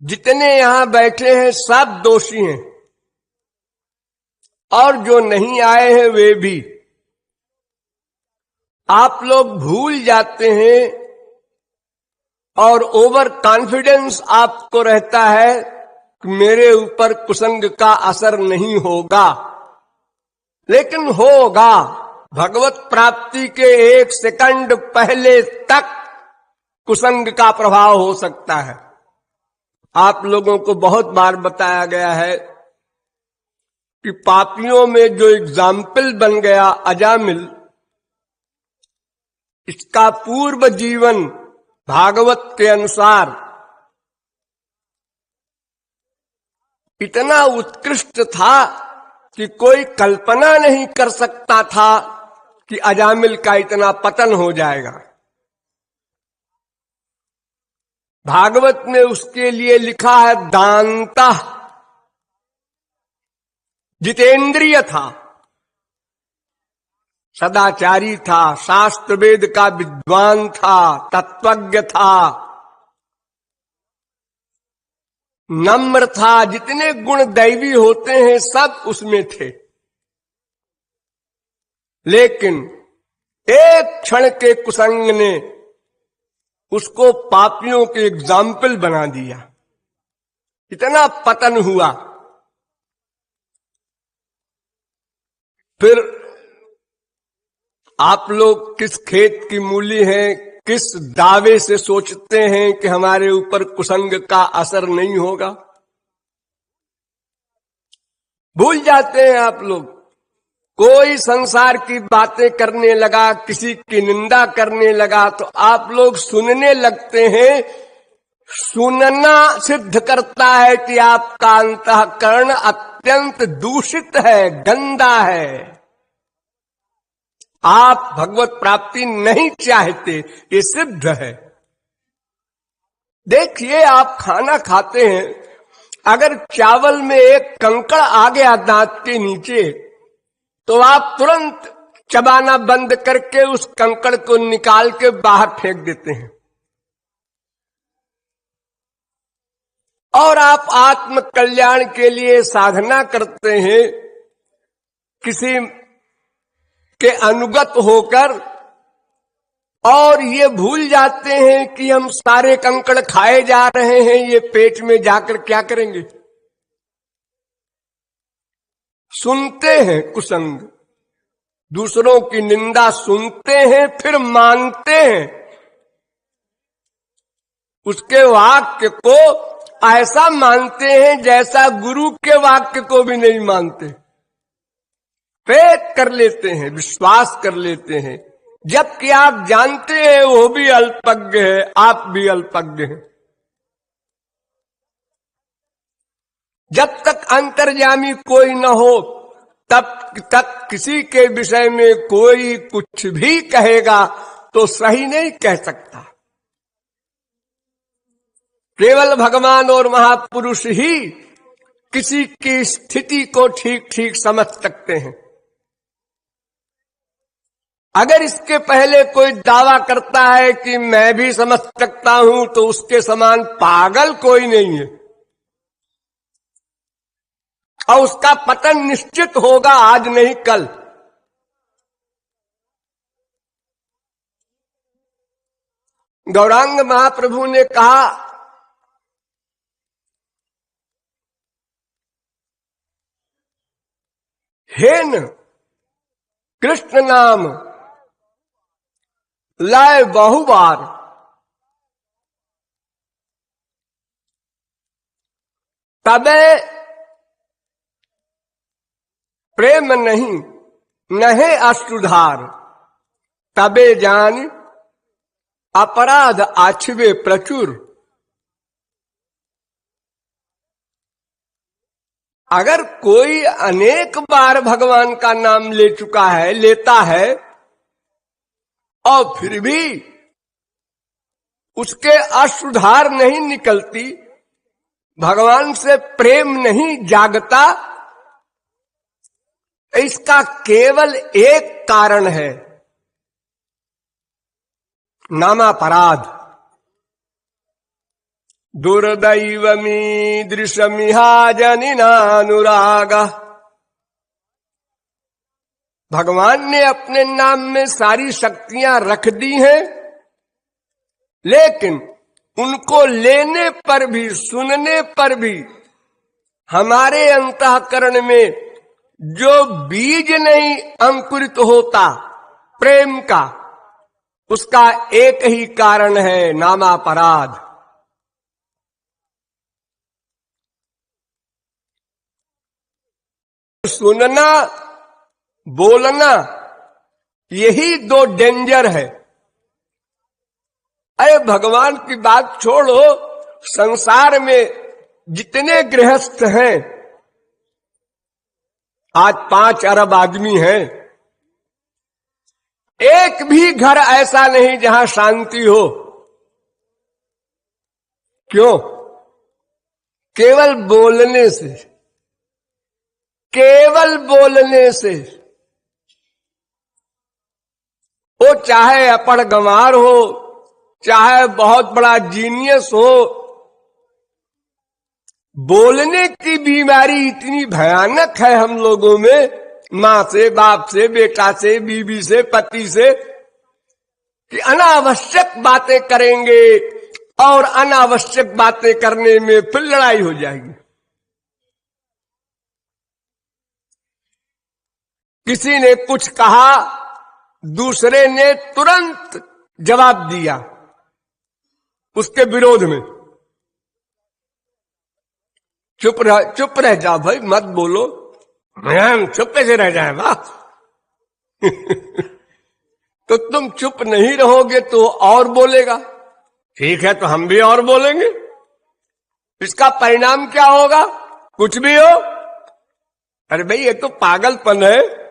जितने यहां बैठे हैं सब दोषी हैं और जो नहीं आए हैं वे भी। आप लोग भूल जाते हैं और ओवर कॉन्फिडेंस आपको रहता है कि मेरे ऊपर कुसंग का असर नहीं होगा, लेकिन होगा। भगवत प्राप्ति के 1 सेकंड पहले तक कुसंग का प्रभाव हो सकता है। आप लोगों को बहुत बार बताया गया है कि पापियों में जो एग्जाम्पल बन गया अजामिल, इसका पूर्व जीवन भागवत के अनुसार इतना उत्कृष्ट था कि कोई कल्पना नहीं कर सकता था कि अजामिल का इतना पतन हो जाएगा। भागवत में उसके लिए लिखा है दांता, जितेंद्रिय था, सदाचारी था, शास्त्र वेद का विद्वान था, तत्वज्ञ था, नम्र था। जितने गुण दैवी होते हैं सब उसमें थे, लेकिन एक क्षण के कुसंग ने उसको पापियों के एग्जाम्पल बना दिया। इतना पतन हुआ। फिर आप लोग किस खेत की मूली हैं, किस दावे से सोचते हैं कि हमारे ऊपर कुसंग का असर नहीं होगा? भूल जाते हैं आप लोग। कोई संसार की बातें करने लगा, किसी की निंदा करने लगा तो आप लोग सुनने लगते हैं। सुनना सिद्ध करता है कि आपका अंतःकरण अत्यंत दूषित है, गंदा है। आप भगवत प्राप्ति नहीं चाहते, ये सिद्ध है। देखिए, आप खाना खाते हैं, अगर चावल में एक कंकड़ आ गया दांत के नीचे तो आप तुरंत चबाना बंद करके उस कंकड़ को निकाल के बाहर फेंक देते हैं। और आप आत्म कल्याण के लिए साधना करते हैं, किसी के अनुगत होकर, और ये भूल जाते हैं कि हम सारे कंकड़ खाए जा रहे हैं, ये पेट में जाकर क्या करेंगे? सुनते हैं कुसंग, दूसरों की निंदा सुनते हैं, फिर मानते हैं। उसके वाक्य को ऐसा मानते हैं जैसा गुरु के वाक्य को भी नहीं मानते। फेक कर लेते हैं, विश्वास कर लेते हैं, जबकि आप जानते हैं वो भी अल्पज्ञ है, आप भी अल्पज्ञ हैं। जब तक अंतर्यामी कोई न हो तब तक किसी के विषय में कोई कुछ भी कहेगा तो सही नहीं कह सकता। केवल भगवान और महापुरुष ही किसी की स्थिति को ठीक ठीक समझ सकते हैं। अगर इसके पहले कोई दावा करता है कि मैं भी समझ सकता हूं तो उसके समान पागल कोई नहीं है, और उसका पतन निश्चित होगा, आज नहीं कल। गौरांग महाप्रभु ने कहा, हेन कृष्ण नाम लाए बहुबार, तबे प्रेम नहीं नहे अष्टुधार, तबे जान अपराध आछवे प्रचुर। अगर कोई अनेक बार भगवान का नाम ले चुका है, लेता है, और फिर भी उसके अष्टुधार नहीं निकलती, भगवान से प्रेम नहीं जागता, इसका केवल एक कारण है, नामापराध। दुर्दैवमीदृशमिहाजनिनानुराग। भगवान ने अपने नाम में सारी शक्तियां रख दी हैं, लेकिन उनको लेने पर भी, सुनने पर भी हमारे अंतःकरण में जो बीज नहीं अंकुरित होता प्रेम का, उसका एक ही कारण है, नामापराध। सुनना, बोलना, यही दो डेंजर है। अरे भगवान की बात छोड़ो, संसार में जितने गृहस्थ हैं, आज 5 अरब आदमी हैं, एक भी घर ऐसा नहीं जहां शांति हो। क्यों? केवल बोलने से, केवल बोलने से। वो चाहे अपढ़ गंवार हो, चाहे बहुत बड़ा जीनियस हो, बोलने की बीमारी इतनी भयानक है हम लोगों में, मां से, बाप से, बेटा से, बीवी से, पति से, कि अनावश्यक बातें करेंगे और अनावश्यक बातें करने में फिर लड़ाई हो जाएगी। किसी ने कुछ कहा, दूसरे ने तुरंत जवाब दिया उसके विरोध में। चुप रह जाओ भाई, मत बोलो, हम चुप से रह जाए वाह। तो तुम चुप नहीं रहोगे तो और बोलेगा, ठीक है तो हम भी और बोलेंगे। इसका परिणाम क्या होगा? कुछ भी हो, अरे भाई ये तो पागलपन है।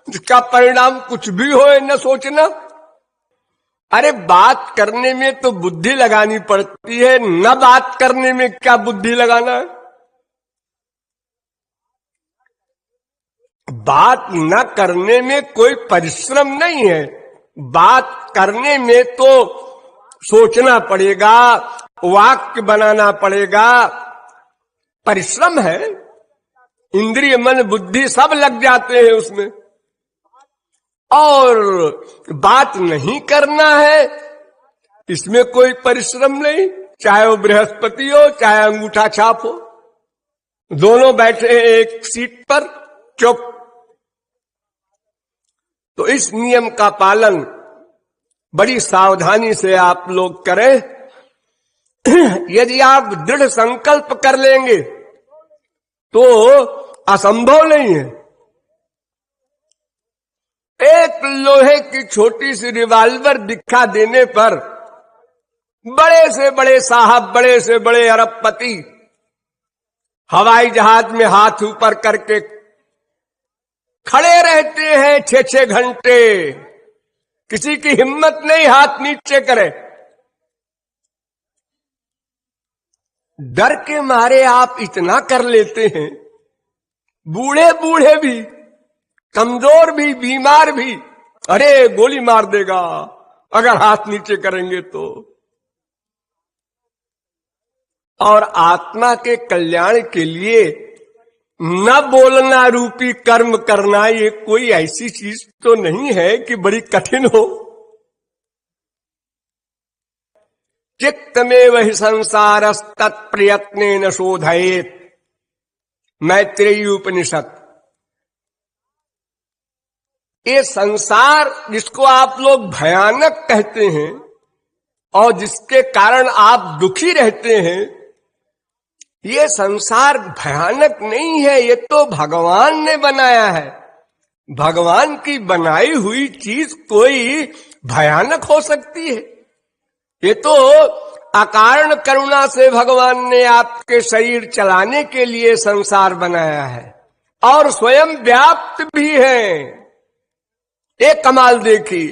इसका परिणाम कुछ भी हो न सोचना। अरे बात करने में तो बुद्धि लगानी पड़ती है, न बात करने में क्या बुद्धि लगाना है? बात न करने में कोई परिश्रम नहीं है, बात करने में तो सोचना पड़ेगा, वाक्य बनाना पड़ेगा, परिश्रम है। इंद्रिय, मन, बुद्धि सब लग जाते हैं उसमें। और बात नहीं करना है, इसमें कोई परिश्रम नहीं, चाहे वो बृहस्पति हो, चाहे अंगूठा छाप हो, दोनों बैठे हैं एक सीट पर चुप। तो इस नियम का पालन बड़ी सावधानी से आप लोग करें। यदि आप दृढ़ संकल्प कर लेंगे तो असंभव नहीं है। एक लोहे की छोटी सी रिवाल्वर दिखा देने पर बड़े से बड़े साहब, बड़े से बड़े अरबपति हवाई जहाज में हाथ ऊपर करके खड़े रहते हैं 6-6 घंटे, किसी की हिम्मत नहीं हाथ नीचे करे। डर के मारे आप इतना कर लेते हैं, बूढ़े बूढ़े भी, कमजोर भी, बीमार भी, अरे गोली मार देगा अगर हाथ नीचे करेंगे तो। और आत्मा के कल्याण के लिए न बोलना रूपी कर्म करना, ये कोई ऐसी चीज तो नहीं है कि बड़ी कठिन हो। चित्त में वही संसारस्तत्प्रयत्नेन शोधयेत्, मैत्रेयी उपनिषद। ये संसार जिसको आप लोग भयानक कहते हैं और जिसके कारण आप दुखी रहते हैं, ये संसार भयानक नहीं है, ये तो भगवान ने बनाया है। भगवान की बनाई हुई चीज कोई भयानक हो सकती है? ये तो अकारण करुणा से भगवान ने आपके शरीर चलाने के लिए संसार बनाया है और स्वयं व्याप्त भी है। एक कमाल देखिए,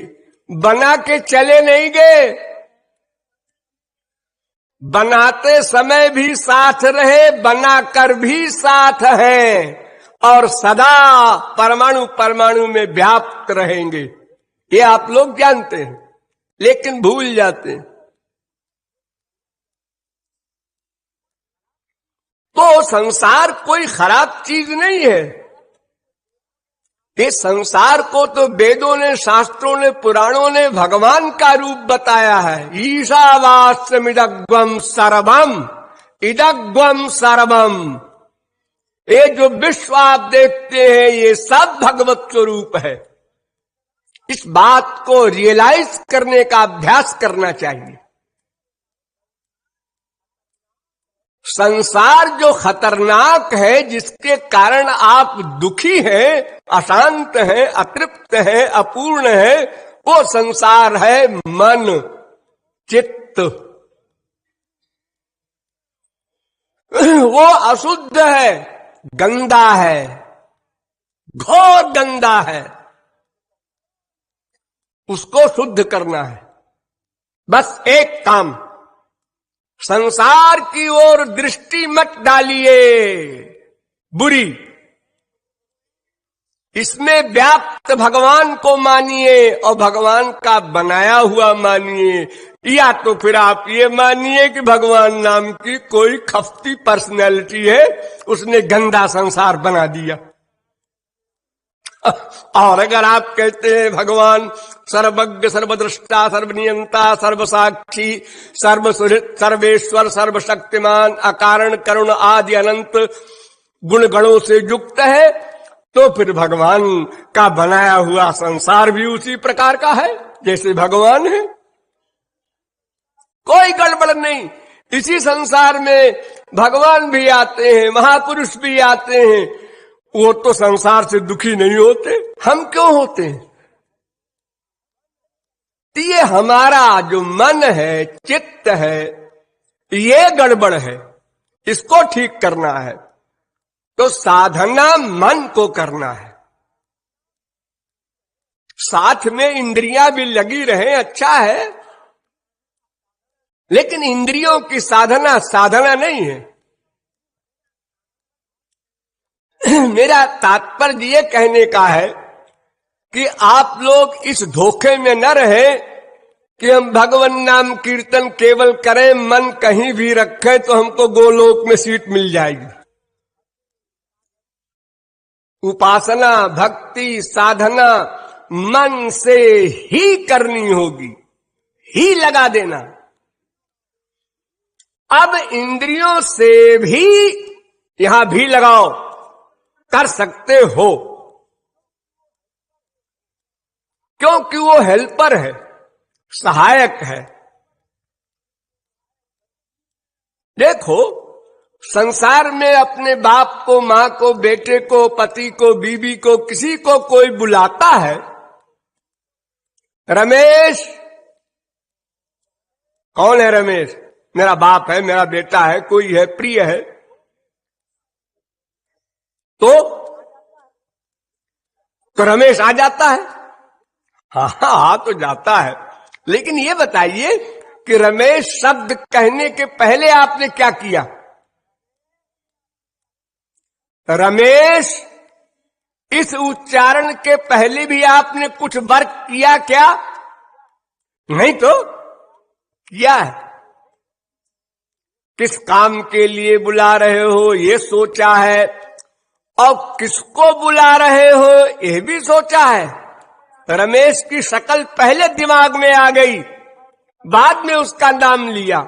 बना के चले नहीं गए, बनाते समय भी साथ रहे, बनाकर भी साथ हैं और सदा परमाणु परमाणु में व्याप्त रहेंगे। ये आप लोग जानते हैं, लेकिन भूल जाते हैं। तो संसार कोई खराब चीज नहीं है। इस संसार को तो वेदों ने, शास्त्रों ने, पुराणों ने भगवान का रूप बताया है। ईशावास्यमिदग्वम सर्वम, इदग्वम सर्वम। ये जो विश्व आप देखते हैं ये सब भगवत स्वरूप है। इस बात को रियलाइज करने का अभ्यास करना चाहिए। संसार जो खतरनाक है, जिसके कारण आप दुखी हैं, अशांत हैं, अतृप्त हैं, अपूर्ण हैं, वो संसार है मन, चित्त। वो अशुद्ध है, गंदा है, घोर गंदा है। उसको शुद्ध करना है। बस एक काम, संसार की ओर दृष्टि मत डालिए बुरी, इसमें व्याप्त भगवान को मानिए और भगवान का बनाया हुआ मानिए। या तो फिर आप ये मानिए कि भगवान नाम की कोई खफती पर्सनैलिटी है, उसने गंदा संसार बना दिया। और अगर आप कहते हैं भगवान सर्वज्ञ, सर्वदृष्टा, सर्वनियंता, सर्वसाक्षी, सर्वसुहृत, सर्वेश्वर, सर्वशक्तिमान, अकारण, करुण आदि अनंत गुण गणों से युक्त है, तो फिर भगवान का बनाया हुआ संसार भी उसी प्रकार का है जैसे भगवान है। कोई गड़बड़ नहीं। इसी संसार में भगवान भी आते हैं, महापुरुष भी आते हैं। वो तो संसार से दुखी नहीं होते, हम क्यों होते हैं? ये हमारा जो मन है, चित्त है, ये गड़बड़ है, इसको ठीक करना है। तो साधना मन को करना है, साथ में इंद्रियां भी लगी रहे, अच्छा है, लेकिन इंद्रियों की साधना साधना नहीं है। मेरा तात्पर्य ये कहने का है कि आप लोग इस धोखे में न रहे कि हम भगवान नाम कीर्तन केवल करें, मन कहीं भी रखें तो हमको गोलोक में सीट मिल जाएगी। उपासना, भक्ति, साधना मन से ही करनी होगी, ही लगा देना। अब इंद्रियों से भी यहां भी लगाओ, कर सकते हो, क्योंकि वो हेल्पर है, सहायक है। देखो, संसार में अपने बाप को, मां को, बेटे को, पति को, बीवी को, किसी को कोई बुलाता है, रमेश। कौन है रमेश? मेरा बाप है, मेरा बेटा है, कोई है, प्रिय है। तो रमेश आ जाता है। हाँ तो जाता है, लेकिन ये बताइए कि रमेश शब्द कहने के पहले आपने क्या किया? रमेश इस उच्चारण के पहले भी आपने कुछ वर्क किया क्या? नहीं तो किया है। किस काम के लिए बुला रहे हो ये सोचा है, और किसको बुला रहे हो ये भी सोचा है। रमेश की शक्ल पहले दिमाग में आ गई, बाद में उसका नाम लिया।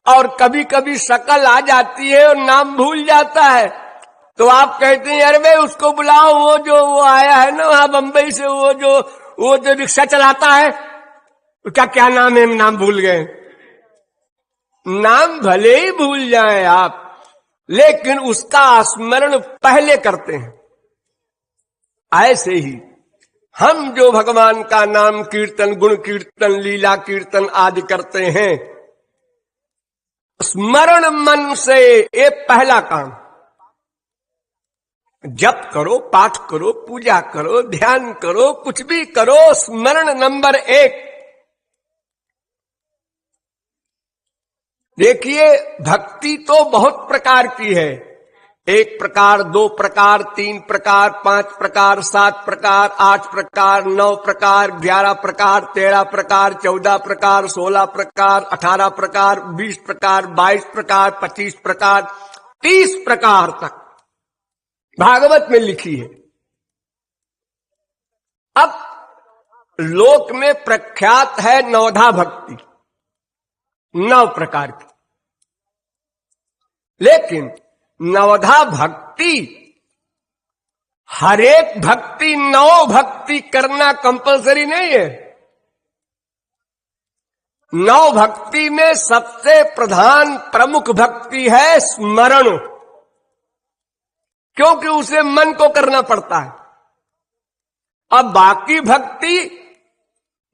और कभी कभी शक्ल आ जाती है और नाम भूल जाता है, तो आप कहते हैं अरे भाई उसको बुलाओ, वो आया है ना वहां बंबई से, वो जो रिक्शा चलाता है, उसका क्या नाम है? नाम भूल गए। नाम भले ही भूल जाए आप, लेकिन उसका स्मरण पहले करते हैं। ऐसे ही हम जो भगवान का नाम कीर्तन, गुण कीर्तन, लीला कीर्तन आदि करते हैं, स्मरण मन से, ये पहला काम। जप करो, पाठ करो, पूजा करो, ध्यान करो, कुछ भी करो, स्मरण नंबर 1। देखिए, भक्ति तो बहुत प्रकार की है। 1 प्रकार, 2 प्रकार, 3 प्रकार, 5 प्रकार, 7 प्रकार, 8 प्रकार, 9 प्रकार, 11 प्रकार, 13 प्रकार, 14 प्रकार, 16 प्रकार, 18 प्रकार, 20 प्रकार, 22 प्रकार, 25 प्रकार, 30 प्रकार तक भागवत में लिखी है। अब लोक में प्रख्यात है नवधा भक्ति, 9 प्रकार की। लेकिन नवधा भक्ति, हर एक भक्ति 9 भक्ति करना कंपलसरी नहीं है। 9 भक्ति में सबसे प्रधान प्रमुख भक्ति है स्मरण, क्योंकि उसे मन को करना पड़ता है। अब बाकी भक्ति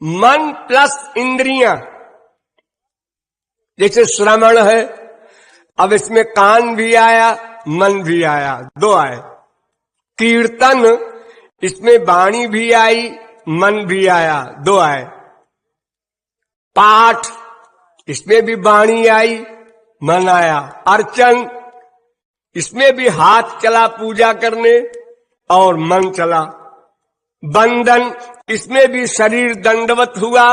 मन प्लस इंद्रियां, जैसे श्रवण है, अब इसमें कान भी आया मन भी आया, 2 आए। कीर्तन, इसमें वाणी भी आई मन भी आया, 2 आए। पाठ, इसमें भी वाणी आई मन आया। अर्चन, इसमें भी हाथ चला पूजा करने और मन चला। बंधन, इसमें भी शरीर दंडवत हुआ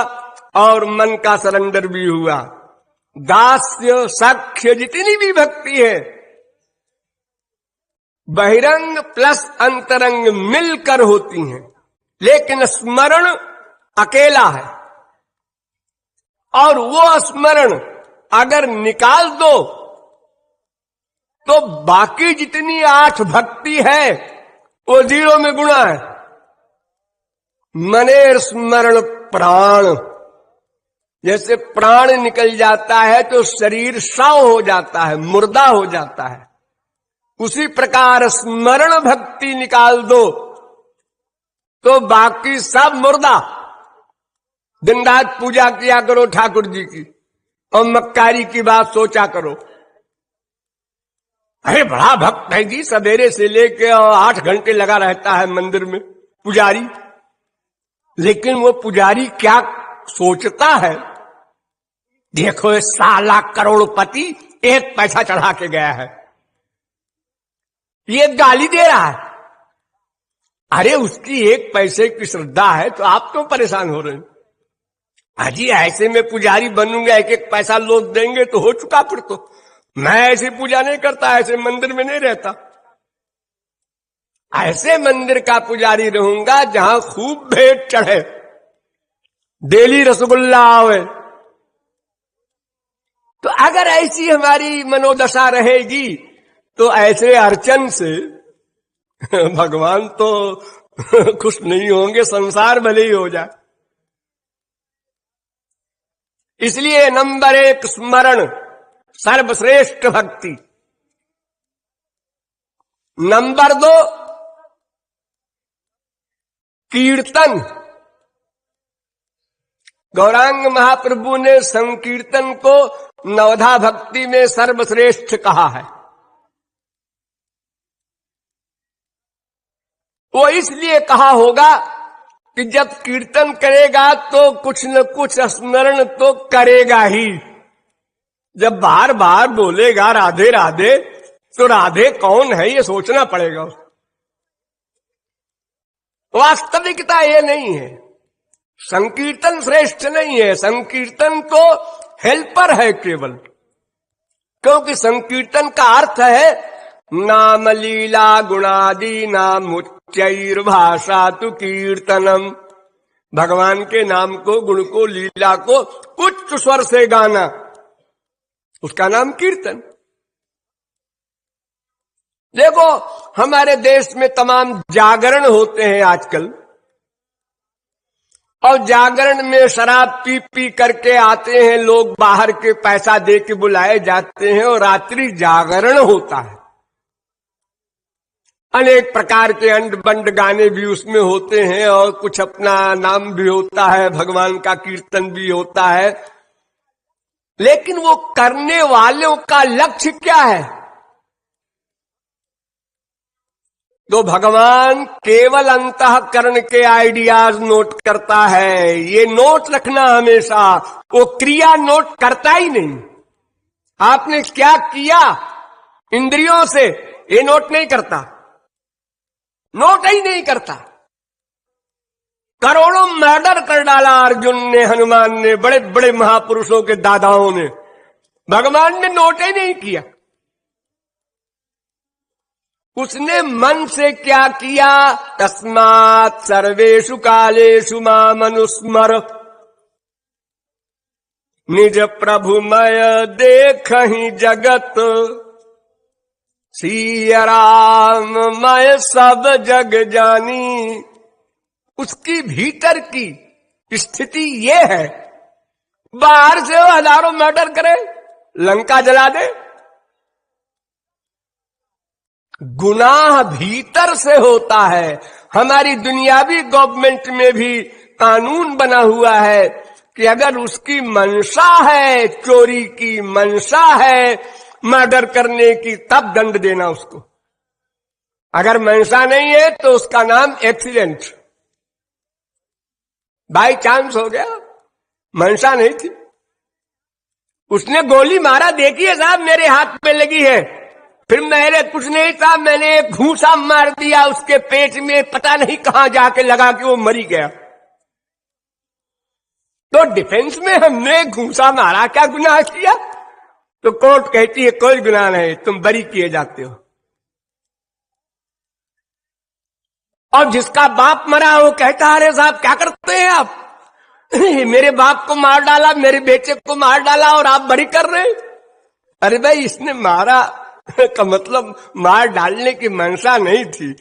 और मन का सरेंडर भी हुआ। दास्य, सख्य, जितनी भी भक्ति है, बहिरंग प्लस अंतरंग मिलकर होती हैं। लेकिन स्मरण अकेला है, और वो स्मरण अगर निकाल दो तो बाकी जितनी 8 भक्ति है वो 0 में गुणा है। मनेर स्मरण प्राण, जैसे प्राण निकल जाता है तो शरीर शव हो जाता है, मुर्दा हो जाता है। उसी प्रकार स्मरण भक्ति निकाल दो तो बाकी सब मुर्दा। दिन रात पूजा किया करो ठाकुर जी की, और मक्कारी की बात सोचा करो। अरे बड़ा भक्त है जी, सवेरे से लेके 8 घंटे लगा रहता है मंदिर में पुजारी। लेकिन वो पुजारी क्या सोचता है? देखो साला करोड़पति 1 पैसा चढ़ा के गया है, ये गाली दे रहा है। अरे उसकी 1 पैसे की श्रद्धा है तो आप क्यों परेशान हो रहे हैं? अजी ऐसे में पुजारी बनूंगा, 1-1 पैसा लोग देंगे तो हो चुका। फिर तो मैं ऐसी पूजा नहीं करता, ऐसे मंदिर में नहीं रहता। ऐसे मंदिर का पुजारी रहूंगा जहां खूब भेंट चढ़े, डेली रसगुल्ला आवे। तो अगर ऐसी हमारी मनोदशा रहेगी तो ऐसे अर्चन से भगवान तो खुश नहीं होंगे, संसार भले ही हो जाए। इसलिए नंबर 1 स्मरण, सर्वश्रेष्ठ भक्ति। नंबर 2 कीर्तन। गौरांग महाप्रभु ने संकीर्तन को नवधा भक्ति में सर्वश्रेष्ठ कहा है। वो इसलिए कहा होगा कि जब कीर्तन करेगा तो कुछ न कुछ स्मरण तो करेगा ही। जब बार बार बोलेगा राधे राधे, तो राधे कौन है ये सोचना पड़ेगा। वास्तविकता ये नहीं है, संकीर्तन श्रेष्ठ नहीं है। संकीर्तन तो हेल्पर है केवल, क्योंकि संकीर्तन का अर्थ है नाम लीला गुणादि नाम उच्चैर भाषा तु कीर्तनम। भगवान के नाम को, गुण को, लीला को उच्च स्वर से गाना, उसका नाम कीर्तन। देखो हमारे देश में तमाम जागरण होते हैं आजकल, और जागरण में शराब पी पी करके आते हैं लोग, बाहर के पैसा दे के बुलाए जाते हैं, और रात्रि जागरण होता है। अनेक प्रकार के अंड बंड गाने भी उसमें होते हैं, और कुछ अपना नाम भी होता है, भगवान का कीर्तन भी होता है। लेकिन वो करने वालों का लक्ष्य क्या है? तो भगवान केवल अंतःकरण के आइडियाज नोट करता है, ये नोट रखना हमेशा। वो क्रिया नोट करता ही नहीं। आपने क्या किया इंद्रियों से, ये नोट नहीं करता, नोट ही नहीं करता। करोड़ों मर्डर कर डाला अर्जुन ने, हनुमान ने, बड़े बड़े महापुरुषों के दादाओं ने, भगवान ने नोट ही नहीं किया। उसने मन से क्या किया? तस्मात् सर्वेषु कालेषु मामनुस्मर, निज प्रभुमय देखहि जगत, सिया राम मैं सब जग जानी। उसकी भीतर की स्थिति ये है, बाहर से वो हजारों मर्डर करे, लंका जला दे, गुनाह भीतर से होता है। हमारी दुनियावी गवर्नमेंट में भी कानून बना हुआ है कि अगर उसकी मंशा है, चोरी की मंशा है, मर्डर करने की, तब दंड देना उसको। अगर मंशा नहीं है तो उसका नाम एक्सीडेंट, बाई चांस हो गया, मंशा नहीं थी। उसने गोली मारा, देखिए साहब मेरे हाथ में लगी है, फिर मैंने कुछ नहीं था, मैंने एक घूंसा मार दिया उसके पेट में, पता नहीं कहां जाके लगा कि वो मरी गया। तो डिफेंस में हमने घूंसा मारा, क्या गुनाह किया? तो कोर्ट कहती है कोई गुनाह नहीं, तुम बरी किए जाते हो। और जिसका बाप मरा वो कहता है अरे साहब क्या करते हैं आप, मेरे बाप को मार डाला, मेरे बेटे को मार डाला और आप बरी कर रहे हैं। अरे भाई इसने मारा का मतलब मार डालने की मंशा नहीं थी,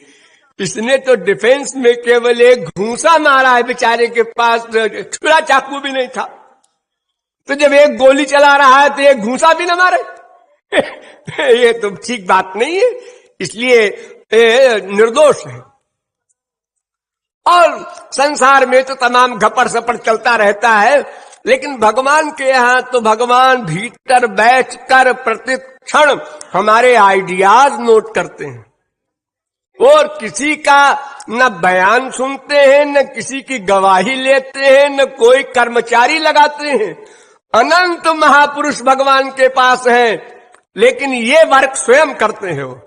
इसने तो डिफेंस में केवल एक घूंसा मारा है, बेचारे के पास छुरा चाकू भी नहीं था। तो जब एक गोली चला रहा है तो एक घूंसा भी न मारे ये तो ठीक बात नहीं है, इसलिए निर्दोष है। और संसार में तो तमाम घपड़ सपड़ चलता रहता है, लेकिन भगवान के यहां तो भगवान भीतर बैठकर प्रतिक्षण हमारे आइडियाज नोट करते हैं, और किसी का न बयान सुनते हैं, न किसी की गवाही लेते हैं, न कोई कर्मचारी लगाते हैं। अनंत महापुरुष भगवान के पास हैं, लेकिन ये वर्क स्वयं करते हैं। वो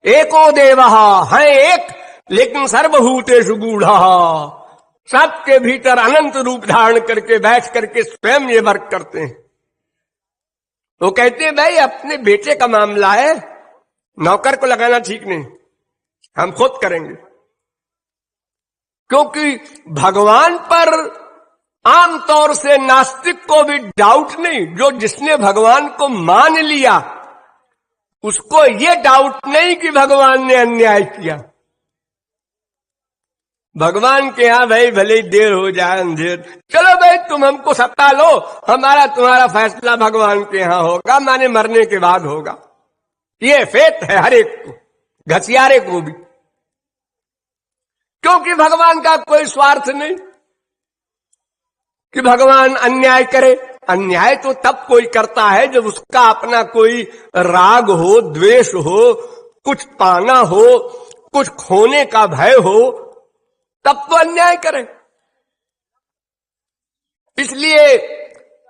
एको देवः है एक, लेकिन सर्वभूतेषु गूढ़ः, सबके भीतर अनंत रूप धारण करके बैठ करके स्वयं ये वर्क करते हैं। वो कहते हैं भाई अपने बेटे का मामला है, नौकर को लगाना ठीक नहीं, हम खुद करेंगे। क्योंकि भगवान पर आमतौर से नास्तिक को भी डाउट नहीं, जो जिसने भगवान को मान लिया उसको ये डाउट नहीं कि भगवान ने अन्याय किया। भगवान के यहां भाई भले ही देर हो जाए अंधेर, चलो भाई तुम हमको सत्ता लो, हमारा तुम्हारा फैसला भगवान के यहां होगा, माने मरने के बाद होगा। ये फेथ है हर एक को, घसियारे को भी, क्योंकि भगवान का कोई स्वार्थ नहीं कि भगवान अन्याय करे। अन्याय तो तब कोई करता है जब उसका अपना कोई राग हो, द्वेष हो, कुछ पाना हो, कुछ खोने का भय हो, तब तो अन्याय करे। इसलिए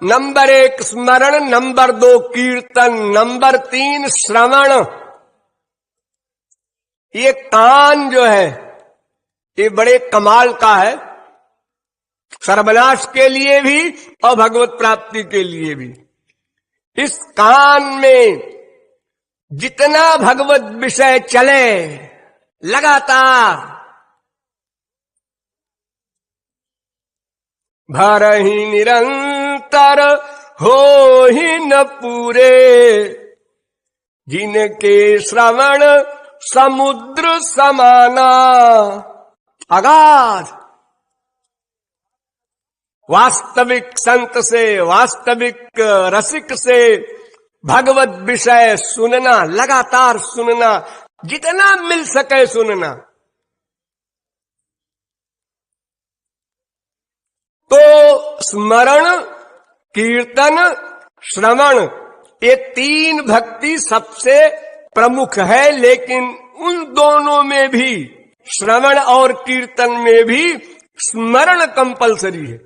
नंबर 1 स्मरण, नंबर 2 कीर्तन, नंबर 3 श्रवण। ये कान जो है ये बड़े कमाल का है, सर्वनाश के लिए भी और भगवत प्राप्ति के लिए भी। इस कान में जितना भगवत विषय चले लगातार, भरहि निरंतर हो ही न पूरे, जिनके श्रवण समुद्र समाना अगाध। वास्तविक संत से, वास्तविक रसिक से भगवत विषय सुनना, लगातार सुनना, जितना मिल सके सुनना। तो स्मरण, कीर्तन, श्रवण, ये 3 भक्ति सबसे प्रमुख है, लेकिन उन दोनों में भी, श्रवण और कीर्तन में भी स्मरण कंपलसरी है।